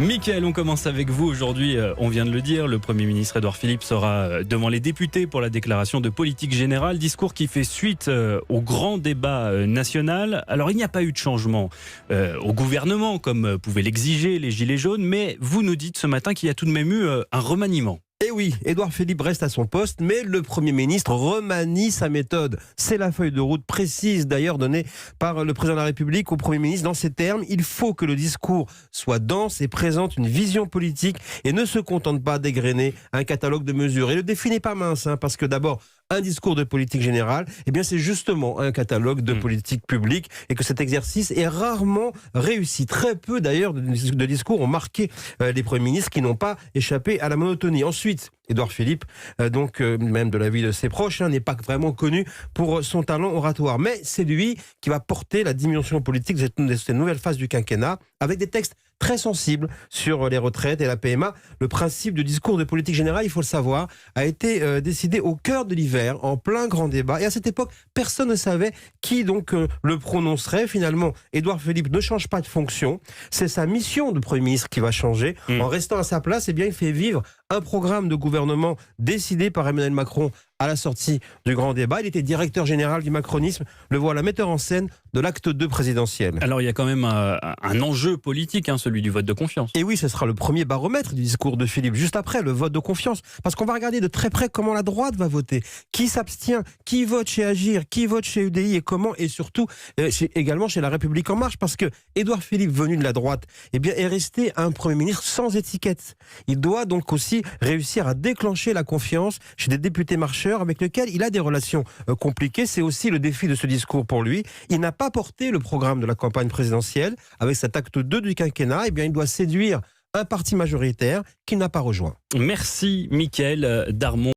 Mickaël, on commence avec vous. Aujourd'hui, on vient de le dire, le Premier ministre Édouard Philippe sera devant les députés pour la déclaration de politique générale. Discours qui fait suite au grand débat national. Alors, il n'y a pas eu de changement au gouvernement, comme pouvaient l'exiger les Gilets jaunes, mais vous nous dites ce matin qu'il y a tout de même eu un remaniement. Et oui, Édouard Philippe reste à son poste, mais le Premier ministre remanie sa méthode. C'est la feuille de route précise d'ailleurs donnée par le Président de la République au Premier ministre. Dans ces termes, il faut que le discours soit dense et présente une vision politique et ne se contente pas d'égrener un catalogue de mesures. Et le défi n'est pas mince, parce que d'abord, un discours de politique générale, c'est justement un catalogue de politique publique et que cet exercice est rarement réussi. Très peu d'ailleurs de discours ont marqué les premiers ministres qui n'ont pas échappé à la monotonie. Ensuite, Édouard Philippe, même de l'avis de ses proches, n'est pas vraiment connu pour son talent oratoire. Mais c'est lui qui va porter la dimension politique de cette nouvelle phase du quinquennat avec des textes très sensibles sur les retraites et la PMA. Le principe du discours de politique générale, il faut le savoir, a été décidé au cœur de l'hiver, en plein grand débat. Et à cette époque, personne ne savait qui donc le prononcerait. Finalement, Édouard Philippe ne change pas de fonction. C'est sa mission de Premier ministre qui va changer. En restant à sa place, il fait vivre un programme de gouvernement décidé par Emmanuel Macron à la sortie du grand débat. Il était directeur général du macronisme. Le voilà metteur en scène de l'acte 2 présidentiel. Alors il y a quand même un enjeu politique, celui du vote de confiance. Et oui, ce sera le premier baromètre du discours de Philippe, juste après le vote de confiance. Parce qu'on va regarder de très près comment la droite va voter. Qui s'abstient, qui vote chez Agir, qui vote chez UDI et comment, et surtout également chez La République En Marche. Parce que Édouard Philippe, venu de la droite, est resté un Premier ministre sans étiquette. Il doit donc aussi réussir à déclencher la confiance chez des députés marcheurs avec lesquels il a des relations compliquées. C'est aussi le défi de ce discours pour lui. Il n'a pas porté le programme de la campagne présidentielle. Avec cet acte 2 du quinquennat, il doit séduire un parti majoritaire qu'il n'a pas rejoint. Merci Mickaël Darmon.